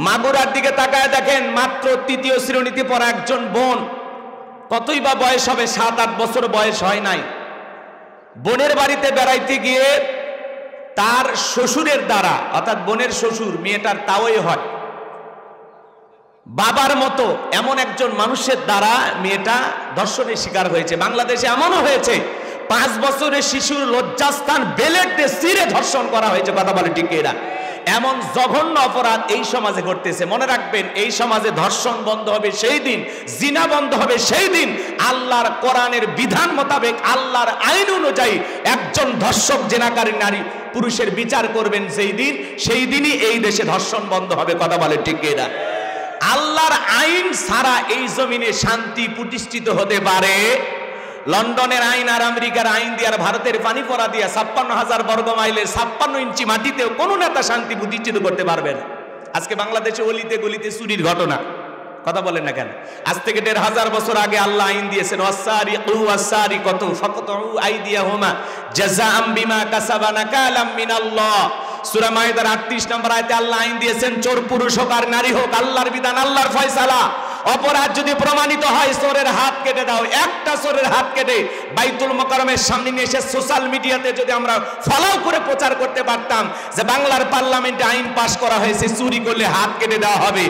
মাগুরার দিকে তাকায় দেখেন, মাত্র তৃতীয় শ্রেণীতে পড়া একজন বোন, কতই বা বয়স হবে, 7-8 বছর বয়স হয় নাই, বোনের বাড়িতে বেড়াইতে গিয়ে তার শ্বশুরের দ্বারা, অর্থাৎ বোনের শ্বশুর, মেয়েটার তাওই হয়, বাবার মতো এমন একজন মানুষের দ্বারা মেয়েটা ধর্ষণের শিকার হয়েছে। বাংলাদেশে এমনও হয়েছে 5 বছরের শিশুর লজ্জাস্থান বেলেট দিয়ে চিরে ধর্ষণ করা হয়েছে। কথা বলে ঠিক এরা, এমন জঘন্য অপরাধ এই সমাজে ঘটতেছে। মনে রাখবেন, এই সমাজে ধর্ষণ বন্ধ হবে সেই দিন, জিনা বন্ধ হবে সেই দিন, আল্লাহর কোরআনের বিধান মোতাবেক, আল্লাহর আইন অনুযায়ী একজন ধর্ষক জিনাকারী নারী পুরুষের বিচার করবেন সেই দিন, সেই দিনই এই দেশে ধর্ষণ বন্ধ হবে। কথা বলে ঠিক এরা, আল্লাহর আইন ছাড়া এই জমিনে শান্তি প্রতিষ্ঠিত হতে পারে? লন্ডনের আইন আর আমেরিকার আইন দিয়ে আর ভারতের পানি পড়া দিয়ে 56,000 বর্গ মাইলের 56 ইঞ্চি মাটিতেও কোনো নেতা শান্তি প্রতিষ্ঠিত করতে পারবে না। আজকে বাংলাদেশে অলিতে গলিতে চুরির ঘটনা, কথা বলেন না কেন? আজ থেকে 1500 বছর আগে আল্লাহ আইন দিয়েছেন, ওয়াসারিকু ওয়াসারিকাতু ফাকতউ আইদিয়াহুমা জাযাআম বিমা কাসাবা নাকালাম মিনাল্লাহ। সূরা মাইদার 38 নম্বর আয়াতে আল্লাহ আইন দিয়েছেন, চোর পুরুষ হোক আর নারী হোক, আল্লাহর বিধান, আল্লাহর ফয়সালা। অপরাধ যদি প্রমাণিত হয়, চোরের হাত কেটে দাও। একটা চোরের হাত কেটে বাইতুল মোকাররমের সামনে নিয়ে এসে সোশ্যাল মিডিয়াতে যদি আমরা ফলো করে প্রচার করতে পারতাম যে বাংলার পার্লামেন্টে আইন পাশ করা হয়েছে, চুরি করলে হাত কেটে দেওয়া হবে,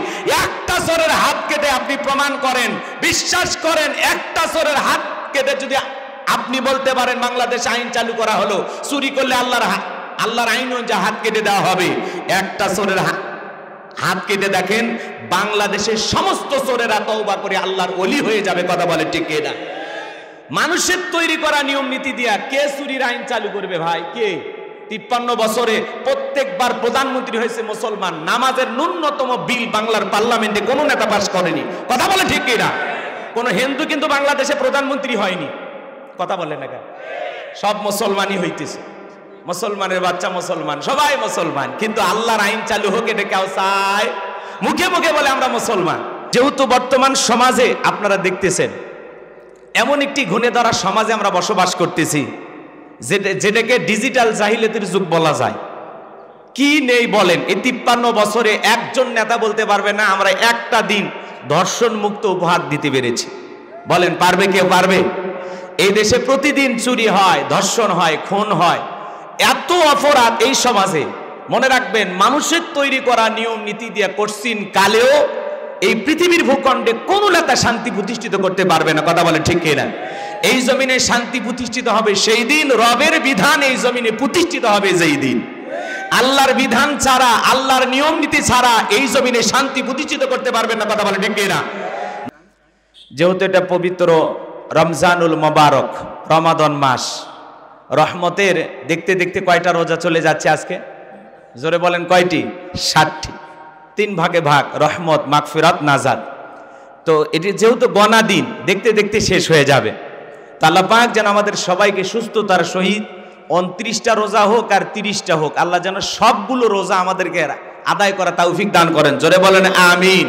একটা চোরের হাত কেটে আপনি প্রমাণ করেন, বিশ্বাস করেন, একটা চোরের হাত কেটে যদি আপনি বলতে পারেন বাংলাদেশ আইন চালু করা হলো, চুরি করলে আল্লাহর আইন অনুযায়ী হাত কেটে দেওয়া হবে, একটা চোরের হাত কেটে দেখেন বাংলাদেশের সমস্ত চোরেরা তওবা করে আল্লাহর ওলি হয়ে যাবে। কথা বলে ঠিক না? মানুষের তৈরি করা নিয়ম নীতি দিয়া কে চুরির আইন চালু করবে ভাই? কে? 53 বছরে প্রত্যেকবার প্রধানমন্ত্রী হয়েছে মুসলমান, নামাজের ন্যূনতম বিল বাংলার পার্লামেন্টে কোন নেতা পাস করেনি। কথা বলে ঠিক না? কোন হিন্দু কিন্তু বাংলাদেশে প্রধানমন্ত্রী হয়নি। কথা বলে না কেন? সব মুসলমানই হইতেছে, মুসলমানের বাচ্চা মুসলমান, সবাই মুসলমান, কিন্তু আল্লাহর আইন চালু হোক এটা কেউ চায়? মুখে মুখে বলে আমরা মুসলমান। যেহেতু বর্তমান সমাজে আপনারা দেখতেছেন এমন একটি ঘুণে ধরা সমাজে আমরা বসবাস করতেছি যেটাকে ডিজিটাল জাহিলিয়াতের যুগ বলা যায়। কি নেই বলেন? এই 53 বছরে একজন নেতা বলতে পারবে না আমরা একটা দিন ধর্ষণ মুক্ত উপহার দিতে পেরেছি। বলেন পারবে? কেউ পারবে? এই দেশে প্রতিদিন চুরি হয়, ধর্ষণ হয়, খুন হয়, এত অপরাধ এই সমাজে। মনে রাখবেন, মানুষের তৈরি করা নিয়ম নীতি দিয়ে কোশ্চিন কালেও এই পৃথিবীর ভূখণ্ডে কোন নেতা শান্তি প্রতিষ্ঠিত করতে পারবে না। কথা বলে ঠিক কিনা? এই জমিনে শান্তি প্রতিষ্ঠিত হবে সেই দিন, রবের বিধান এই জমিনে প্রতিষ্ঠিত হবে যেই দিন। আল্লাহর বিধান ছাড়া, আল্লাহর নিয়ম নীতি ছাড়া এই জমিনে শান্তি প্রতিষ্ঠিত করতে পারবে না। কথা বলে ঠিক কিনা? যেহেতু এটা পবিত্র রমজানুল মোবারক, রমাদান মাস, রহমতের দেখতে দেখতে কয়টা রোজা চলে যাচ্ছে আজকে? জোরে বলেন কয়টি? 60টি। 3 ভাগে ভাগ, রহমত, মাগফিরাত, নাজাত। তো এটি যেহেতু গণা দিন, দেখতে দেখতে শেষ হয়ে যাবে। তো আল্লাহ পাক যেন আমাদের সবাইকে সুস্থতার সহিত 29টা রোজা হোক আর 30টা হোক, আল্লাহ যেন সবগুলো রোজা আমাদেরকে আদায় করা তৌফিক দান করেন। জোরে বলেন আমিন।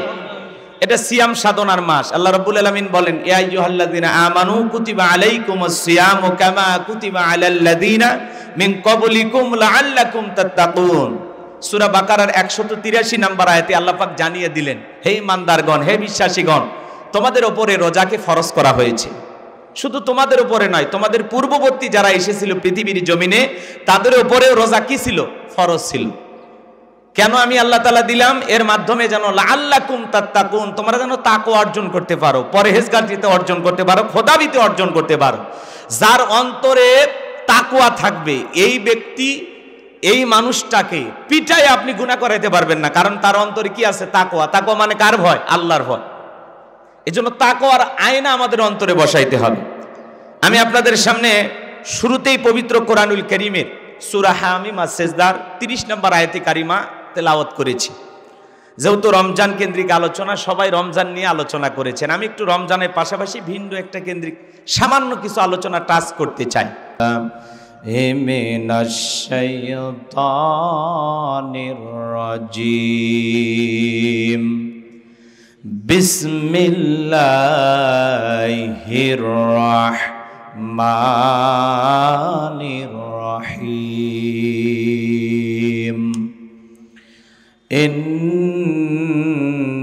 এটা সিয়াম সাধনার মাস। আল্লাহ রাব্বুল আলামিন বলেন, ইয়া আইয়ুহাল্লাযীনা আমানু কুতিবা আলাইকুমুস সিয়ামু কামা কুতিবা আলাল্লাযীনা মিন ক্বাবলিকুম লাআল্লাকুম তাত্তাকুন। সূরা বাকারার 183 নম্বর আয়াতে আল্লাহ পাক জানিয়ে দিলেন, হে ইমানদারগণ, হে বিশ্বাসীগণ, তোমাদের উপরে রোজাকে ফরজ করা হয়েছে। শুধু তোমাদের উপরে নয়, তোমাদের পূর্ববর্তী যারা এসেছিল পৃথিবীর জমিনে তাদের উপরেও রোজা কি ছিল? ফরজ ছিল। কেন আমি আল্লাহ তাআলা দিলাম? এর মাধ্যমে যেন লাআল্লাকুম তাত্তাকুন, তোমরা যেন তাকওয়া অর্জন করতে পারো, পরহেজগারিতা অর্জন করতে পারো, খোদাভীতি অর্জন করতে পারো। যার অন্তরে তাকওয়া থাকবে এই ব্যক্তি, এই মানুষটাকে পিটায় আপনি গুনাহ করাইতে পারবেন না, কারণ তার অন্তরে কি আছে? তাকওয়া। তাকওয়া মানে কার ভয়? আল্লাহর ভয়। এজন্য তাকওয়ার আয়না আমাদের অন্তরে বসাইতে হবে। আমি আপনাদের সামনে শুরুতেই পবিত্র কোরআনুল কারীমের সূরা হামিম আস-সিজদার 30 নম্বর আয়াতে কারিমা তেলাওয়াত করেছি। যেহেতু রমজান কেন্দ্রিক আলোচনা, সবাই রমজান নিয়ে আলোচনা করেছেন, আমি একটু রমজানের পাশাপাশি ভিন্ন একটা কেন্দ্রিক সামান্য কিছু আলোচনা টাচ করতে চাই। মিনাশ শাইতানির রাজিম, বিসমিল্লাহির রাহমানির রহিম।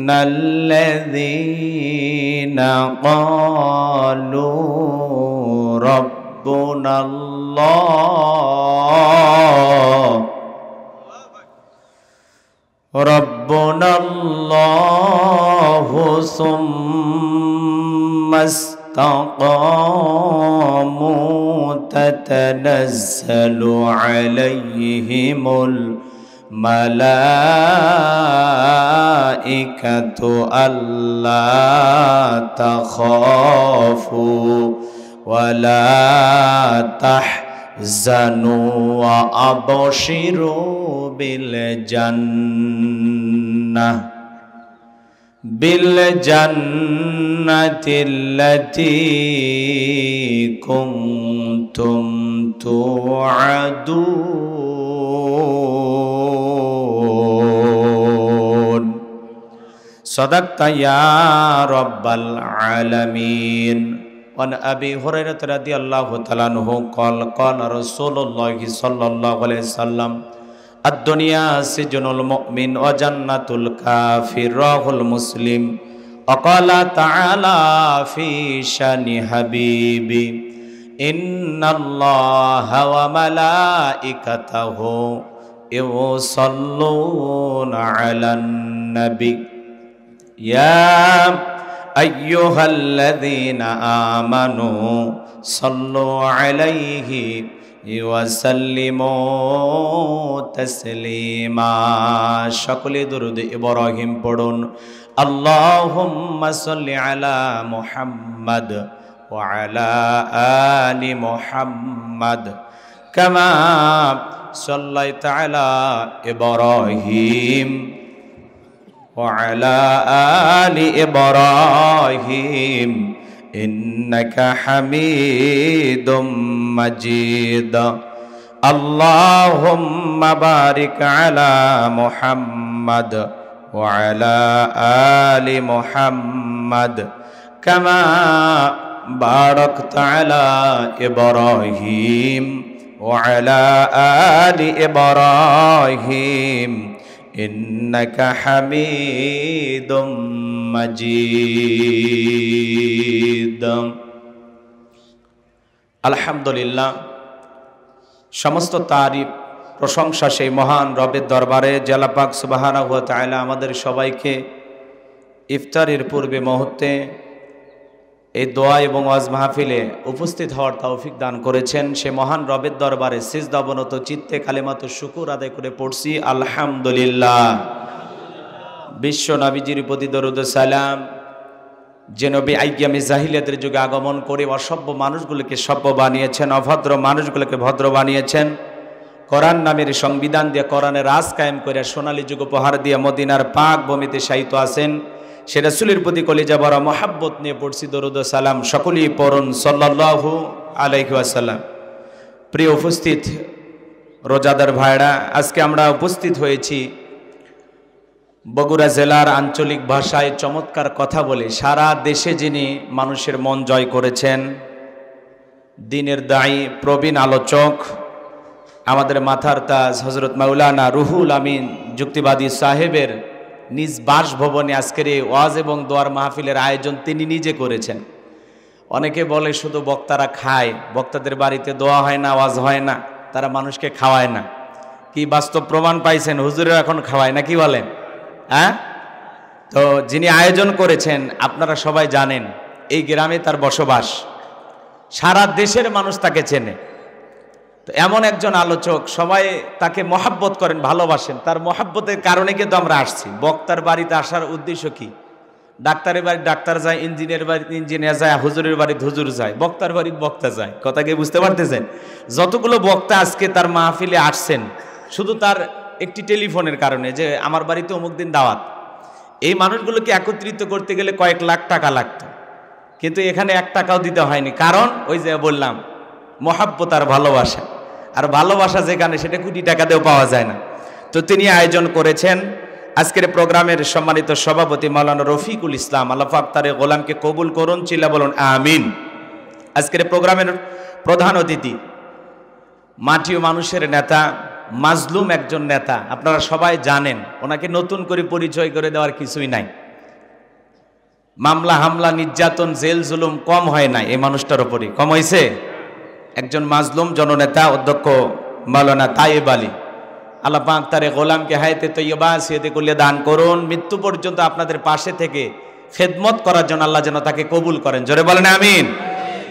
ইন্নাল্লাযীনা ক্বালু রাব্বুনাল্লাহু সুম্মা ইসতাকামু তাতানাজ্জালু আলাইহিমুল মালাইকাতু আল্লা তাখাফু ওয়ালা তাহজানু ওয়া আবশিরু বিল জান্নাতিল্লাতী কুনতুম তুআদুন। সাদাকতা ইয়া রাব্বাল আলামিন। ওয়ান আবি হুরায়রা রাদিয়াল্লাহু তাআলা আনহু قال قال رسول الله صلى الله عليه وسلم الدنيا سجن المؤمن وجنة الكافر رواه مسلم وقال تعالى في شان حبيبي إن الله وملائكته يصلون على النبي يا أيها الذين آمنوا صلوا عليه وسلموا تسليما। সকলে দরুদ ইব্রাহিম পড়ুন। اللهم صل على محمد وعلى آل محمد كما صليت على إبراهيم وعلى آل إبراهيم إنك حميد مجيد اللهم بارك على محمد وعلى آل محمد كما باركت على إبراهيم وعلى آل إبراهيم إنك حميد مجيد। আলহামদুলিল্লাহ, সমস্ত তারিফ প্রশংসা সেই মহান রবের দরবারে। আল্লাহ পাক সুবহানাহু ওয়া তাআলা আমাদের সবাইকে ইফতারের পূর্বে মুহূর্তে এই দোয়া এবং ওয়াজ মাহফিলে উপস্থিত হওয়ার তৌফিক দান করেছেন। সে মহান রবের দরবারে সিজদা অবনত চিত্তে কালেমাতু শুকুর আদায় করে পড়ছি আলহামদুলিল্লাহ। বিশ্ব নবীজির প্রতি দরুদ ও সালাম, যে নবী আইয়ামে জাহিলিয়াতের যুগে আগমন করে অসভ্য মানুষগুলোকে সভ্য বানিয়েছেন, অভদ্র মানুষগুলোকে ভদ্র বানিয়েছেন, কোরআন নামের সংবিধান দিয়ে কোরআনের রাজ কায়েম করে সোনালী যুগ উপহার দিয়ে মদিনার পাক ভূমিতে শায়িত আছেন, সে রাসূলের প্রতি কলিজা ভরা মহাব্বত নিয়ে পড়ছি দরুদ ও সালাম। সকলেই পড়ুন সাল্লাল্লাহু আলাইহি ওয়াসাল্লাম। প্রিয় উপস্থিত রোজাদার ভাইরা, আজকে আমরা উপস্থিত হয়েছি বগুড়া জেলার আঞ্চলিক ভাষায় চমৎকার কথা বলে সারা দেশে যিনি মানুষের মন জয় করেছেন, দ্বীনের দায়ী প্রবীণ আলোচক, আমাদের মাথার তাজ হযরত মাওলানা রুহুল আমিন যুক্তিবাদী সাহেবের নিজ বাসভবনে আজকের এই ওয়াজ এবং দোয়ার মাহফিলের আয়োজন তিনি নিজে করেছেন। অনেকে বলে শুধু বক্তারা খায়, বক্তাদের বাড়িতে দোয়া হয় না, ওয়াজ হয় না, তারা মানুষকে খাওয়ায় না। কি বাস্তব প্রমাণ পাইছেন? হুজুরের এখন খাওয়ায় না, কি বলেন? হ্যাঁ, তো যিনি আয়োজন করেছেন আপনারা সবাই জানেন, এই গ্রামে তার বসবাস, সারা দেশের মানুষ তাকে চেনে। তো এমন একজন আলোচক, সবাই তাকে মহাব্বত করেন, ভালোবাসেন। তার মহাব্বতের কারণে কিন্তু আমরা আসছি। বক্তার বাড়িতে আসার উদ্দেশ্য কি? ডাক্তারের বাড়ি ডাক্তার যায়, ইঞ্জিনিয়ার বাড়িতে ইঞ্জিনিয়ার যায়, হুজুরের বাড়িতে হুজুর যায়, বক্তার বাড়িতে বক্তা যায়। কথা কি বুঝতে পারতেছেন? যতগুলো বক্তা আজকে তার মাহফিলে আসছেন, শুধু তার একটি টেলিফোনের কারণে যে আমার বাড়িতে অমুক দিন দাওয়াত, এই মানুষগুলোকে একত্রিত করতে গেলে কয়েক লাখ টাকা লাগতো, কিন্তু এখানে 1 টাকাও দিতে হয়নি। কারণ ওই যে বললাম, মহাব্বত আর ভালোবাসা, আর ভালোবাসা যেখানে সেটা কোটি টাকা দিয়েও পাওয়া যায় না। তো তিনি আয়োজন করেছেন আজকের প্রোগ্রামের সম্মানিত সভাপতি মাওলানা রফিকুল ইসলাম, আল্লাহ পাক তার গোলামকে কবুল করুন, চিল্লা বলুন আমিন। আজকের প্রোগ্রামের প্রধান অতিথি, মাটি ও মানুষের নেতা, মাজলুম একজন নেতা, আপনারা সবাই জানেন, ওনাকে নতুন করে পরিচয় করে দেওয়ার কিছুই নাই। মামলা হামলা নির্যাতন জেল জুলুম কম হয় না এই মানুষটার উপরই, কম হয়েছে। একজন মাজলুম জননেতা অধ্যক্ষ মাওলানা তায়েব আলী, আল্লাহ পাক তার গোলামকে হায়াতে তৈয়বা সিয়াতে কুল্লিয়া দান করুন, মৃত্যু পর্যন্ত আপনাদের পাশে থেকে খেদমত করার জন্য আল্লাহ যেন তাকে কবুল করেন, জোরে বলেন আমিন।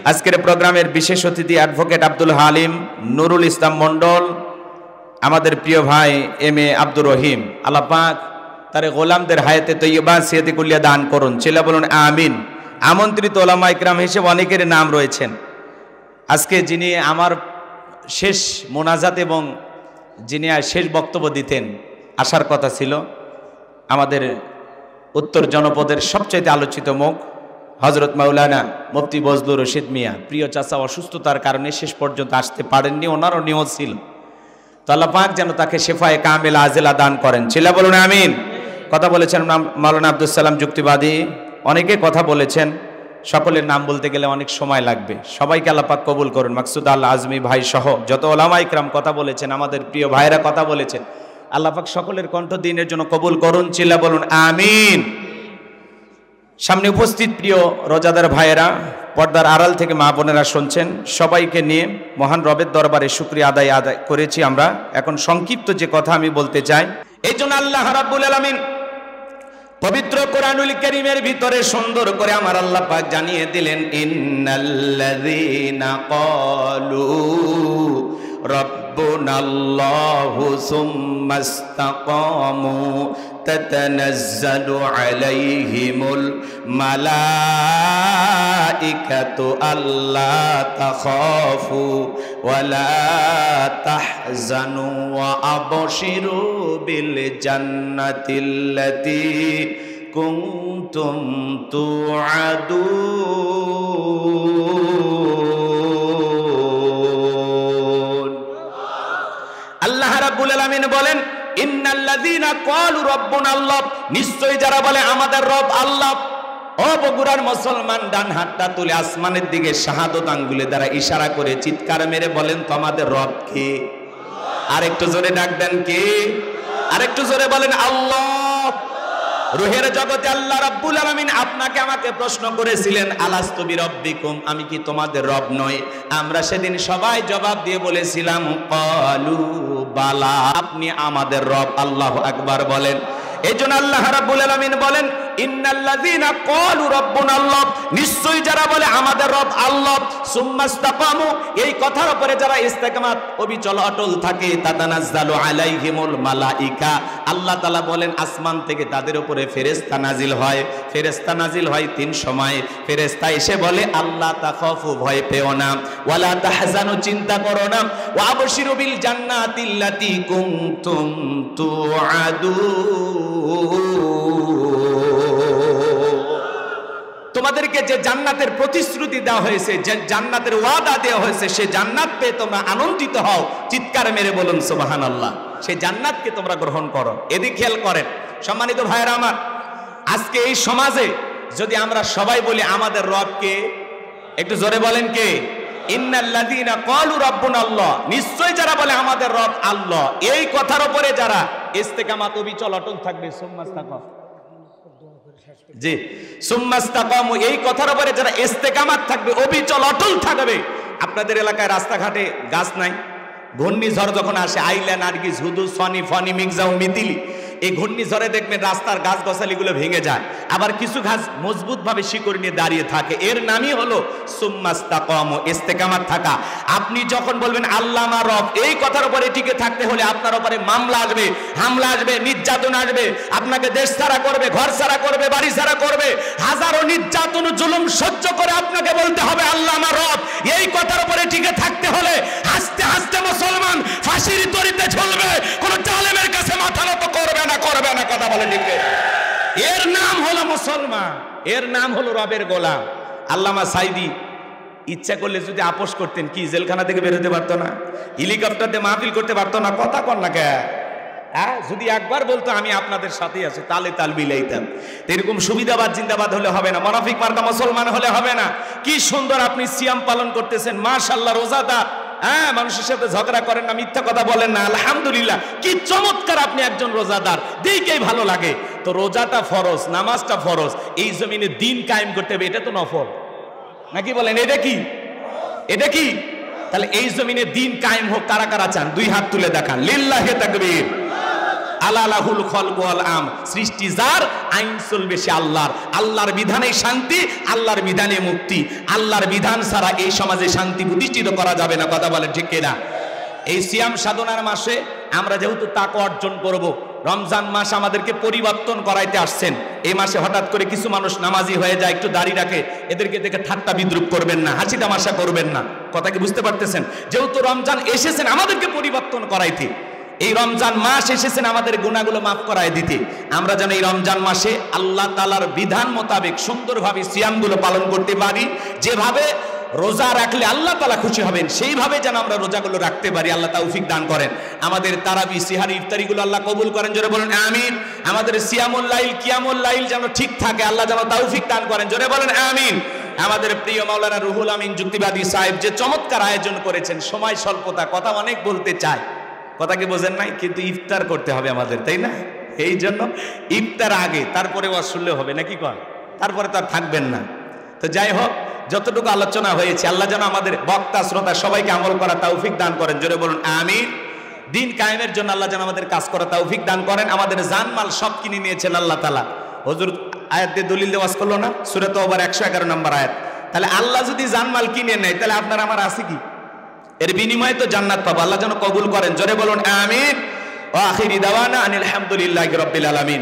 আজকের প্রোগ্রামের বিশেষ অতিথি অ্যাডভোকেট আব্দুল হালিম, নুরুল ইসলাম মন্ডল, আমাদের প্রিয় ভাই এম এ আব্দুর রহিম, আল্লাহ পাক তার গোলামদের হায়াতে তৈয়বা সিয়াতে কুল্লিয়া দান করুন, চিল্লা বলুন আমিন। আমন্ত্রিত ওলামা ইকরাম হিসেবে অনেকের নাম রয়েছেন। আজকে যিনি আমার শেষ মোনাজাত এবং যিনি শেষ বক্তব্য দিতেন, আসার কথা ছিল আমাদের উত্তর জনপদের সবচাইতে আলোচিত মুখ হযরত মাওলানা মুফতি বজলুর রশিদ মিয়া, প্রিয় চাচা অসুস্থতার কারণে শেষ পর্যন্ত আসতে পারেননি, ওনারও নিয়ত ছিল, তো আল্লাহ পাক যেন তাকে শেফায়ে কামিলা আজেলা দান করেন, চিল্লা বলুন আমিন। কথা বলেছেন মাওলানা আব্দুল সালাম যুক্তিবাদী, অনেকে কথা বলেছেন, সকলের নাম বলতে গেলে অনেক সময় লাগবে, সবাইকে আল্লাহ পাক কবুল করুন। মাকসুদ আল আজমি ভাই সহ যত ওলামা ইকরাম কথা বলেছেন, আমাদের প্রিয় ভাইরা কথা বলেছেন, আল্লাহ পাক সকলের কণ্ঠ দিনের জন্য কবুল করুন, চিল্লা বলুন আমিন। সামনে উপস্থিত প্রিয় রোজাদার ভাইয়েরা, পর্দার আড়াল থেকে মা বোনেরা শুনছেন, সবাইকে নিয়ে মহান রবের দরবারে শুকরিয়া আদায় করেছি আমরা। এখন সংক্ষিপ্ত যে কথা আমি বলতে চাই, এই জন্য আল্লাহ রাব্বুল আলামিন পবিত্র কোরআনুল কারীমের ভিতরে সুন্দর করে আমার আল্লাহ পাক জানিয়ে দিলেন, ইন্নাল্লাযীনা ক্বালু রাব্বুনাল্লাহু সুম্মাস্তাকামু তাতানাজ্জালু আলাইহিমুল মালাইকাতু আল্লা তাখাফু ওয়ালা তাহজানু ওয়া আবশিরু বিল জান্নাতিল্লাতী কুনতুম তুআদুন। আল্লাহ রাব্বুল আলামিন বলেন, ইন্নাল্লাযীনা ক্বালু রাব্বুনাল্লাহ, নিশ্চয়ই যারা বলে আমাদের রব আল্লাহ। ও বগুড়ার মুসলমান, ডান হাতটা তুলে আসমানের দিকে শাহাদত আঙ্গুলে দ্বারা ইশারা করে চিৎকার মেরে বলেন তো আমাদের রব কে? আরেকটু জোরে ডাক দেন কে? আরেকটু জোরে বলেন আল্লাহ। রূহের জগতে আল্লাহ রাব্বুল আলামিন আপনাকে আমাকে প্রশ্ন করেছিলেন, আলাস্তু বিরব্বিকুম, আমি কি তোমাদের রব নই? আমরা সেদিন সবাই জবাব দিয়ে বলেছিলাম ক্বালু বালা, আপনি আমাদের রব। আল্লাহু আকবার বলেন। এজন্য আল্লাহ রাব্বুল আলামিন বলেন, ইন্নাল্লাযীনা ক্বালু রাব্বুনাল্লাহ, নিশ্চয়ই যারা বলে আমাদের রব আল্লাহ, সুম্মাস্তাকামু, এই কথার উপরে যারা ইস্তেকামাত অবিচল অটল থাকে, তাতানাজ্জালু আলাইহিমুল মালাইকা, আল্লাহ তাআলা বলেন আসমান থেকে তাদের উপরে ফেরেশতা নাজিল হয়। ফেরেশতা নাজিল হয় তিন সময়। ফেরেশতা এসে বলে আল্লাহ তাখাফু, ভয় পেও না, ওয়ালা তাহজানু, চিন্তা করো না, ওয়া আবশিরু বিল জান্নাতিল্লাতী কুনতুম তুআদুন, তোমাদেরকে যে জান্নাতের প্রতিশ্রুতি দেওয়া হয়েছে, যে জান্নাতের ওয়াদা দেওয়া হয়েছে, সে জান্নাত পেয়ে তোমরা আনন্দিত হও, চিৎকার মেরে বলুন সুবহানাল্লাহ। সেই জান্নাতকে তোমরা গ্রহণ করো। এদিকে খেয়াল করেন সম্মানিত ভাইয়েরা আমার, আজকে এই সমাজে যদি আমরা সবাই বলি আমাদের রবকে, একটু জোরে বলেন কে? ইন্নাল্লাযীনা ক্বালু রাব্বুনাল্লাহ, নিশ্চয়ই যারা বলে আমাদের রব আল্লাহ, এই কথার উপরে যারা ইস্তেকামাত অবিচল অটল থাকবে, সুম্মাস্তাকাম, জি সুম্মাস্তাকামু, এই কথার উপরে যারা ইস্তেকামাত থাকবে, অবিচল অটল থাকবে। আপনাদের এলাকায় রাস্তাঘাটে গাছ নাই? ঘূর্ণিঝড় যখন আসে, আইলা, নার্গিস, হুদু, সনি, ফনি, মিগজাউ, মিতিলি, এই ঘূর্ণিঝড়ে দেখবেন রাস্তার গাছ গছালিগুলো ভেঙে যায়, আবার কিছু গাছ মজবুত ভাবে শিকড় নিয়ে দাঁড়িয়ে থাকে। এর নামই হলো সুম্মাস্তাকামু, ইস্তেকামাত থাকা। আপনি যখন বলবেন আল্লাহ আমার রব, এই কথার উপরে টিকে থাকতে হলে আপনার উপরে মামলা আসবে, হামলা আসবে, নির্যাতন আসবে, আপনাকে দেশ ছাড়া করবে, ঘর ছাড়া করবে, বাড়ি ছাড়া করবে, হাজারো নির্যাতন জুলুম সহ্য করে আপনাকে বলতে হবে আল্লাহ আমার রব। এই কথার উপরে টিকে থাকতে হলে হাসতে হাসতে মুসলমান ফাঁসির দড়িতে ঝুলবে, কোন জালেমের কাছে মাথা নত করবে না, করবে না, কথা বলে ঠিক। এর নাম হলো মুসলমান, এর নাম হলো রবের গোলাম। আল্লামা সাইদি ইচ্ছা করলে যদি আপোষ করতেন, কি জেলখানা থেকে বেরোতে পারতো না? হেলিকপ্টার দিয়ে মাহফিল করতে পারতো না? কথা কর না কে? হ্যাঁ, যদি একবার বলতো আমি আপনাদের সাথেই আছি, তালে তাল মিলাইতাম। এরকম সুবিধাবাদ জিন্দাবাদ হলে হবে না, মুনাফিক মার্কা মুসলমান হলে হবে না। কি সুন্দর আপনি সিয়াম পালন করতেছেন, মাশাআল্লাহ, রোজাদার, হ্যাঁ, মানুষের সাথে ঝগড়া করেন না, মিথ্যা কথা বলেন না। আলহামদুলিল্লাহ, কি চমৎকার আপনি একজন রোজাদার, দেখেই ভালো লাগে। তো রোজাটা ফরজ, নামাজটা ফরজ, এই জমিনে দিন কায়েম করতে হবে, এটা তো নফল নাকি বলেন? এটা কি? এটা কি? তাহলে এই জমিনে দিন কায়েম হোক, কারা কারা চান? দুই হাত তুলে দেখান। লিল্লাহি তাকবীর। আলালাহুল খলক ওয়াল আম, সৃষ্টি যার, আইন চলবে সে আল্লাহর। আল্লাহর বিধানে শান্তি, আল্লাহর বিধানে মুক্তি। আল্লাহর বিধান ছাড়া এই সমাজে শান্তি প্রতিষ্ঠিত করা যাবে না। কথা বলেন ঠিক কিনা? এই সিয়াম সাধনার মাসে আমরা যেহেতু তাকওয়া অর্জন করব, রমজান মাস আমাদেরকে পরিবর্তন করাইতে আসছেন। এই মাসে হঠাৎ করে কিছু মানুষ নামাজি হয়ে যায়, একটু দাড়ি রাখে, এদেরকে দেখে ঠাট্টা বিদ্রুপ করবেন না, হাসি তামাশা করবেন না। কথা কি বুঝতে পারতেছেন? যেহেতু রমজান এসেছেন আমাদেরকে পরিবর্তন করাইতে, এই রমজান মাস এসেছেন আমাদের গুনাহগুলো মাফ করায় দিতে, আমরা যেন এই রমজান মাসে আল্লাহ তাআলার বিধান মোতাবেক সুন্দরভাবে সিয়ামগুলো পালন করতে পারি। যেভাবে রোজা রাখলে আল্লাহ তাআলা খুশি হবেন, সেইভাবে যেন আমরা রোজাগুলো রাখতে পারি। আল্লাহ তাওফিক দান করেন। আমাদের তারাবি, সিহারি, ইফতারিগুলো আল্লাহ কবুল করেন, জোরে বলেন আমিন। আমাদের সিয়ামুল লাইল, কিয়ামুল লাইল যেন ঠিক থাকে, আল্লাহ যেন তাওফিক দান করেন, জোরে বলেন আমিন। আমাদের প্রিয় মাওলানা রুহুল আমিন যুক্তিবাদী সাহেব যে চমৎকার আয়োজন করেছেন, সময় স্বল্পতা, কথা অনেক বলতে চায়, কথা কি বোঝেন নাই? কিন্তু ইফতার করতে হবে আমাদের, তাই না? এই জন্য ইফতার আগে, তারপরে ওয়াজ শুনলে হবে নাকি কন? তারপরে তো আর থাকবেন না। তো যাই হোক, যতটুকু আলোচনা হয়েছে, আল্লাহ যেন আমাদের বক্তা শ্রোতা সবাইকে আমল করা তৌফিক দান করেন, জোরে বলুন আমিন। দিন কায়েমের জন্য আল্লাহ যেন আমাদের কাজ করা তৌফিক দান করেন। আমাদের জানমাল সব কিনে নিয়েছেন আল্লাহ তাআলা। হুজুর আয়াত দিয়ে দলিল দিয়ে ওয়াজ করলো না, সূরা তাওবার 111 নম্বর আয়াত। তাহলে আল্লাহ যদি জানমাল কিনে নেয়, তাহলে আপনার আমার আছে কি? এর বিনিময়ে তো জান্নাত পাবো। আল্লাহ যেন কবুল করেন, জোরে বলুন আমিন। ওয়া আখিরি দাওয়ানা আনিল হামদুলিল্লাহি রাব্বিল আলামিন।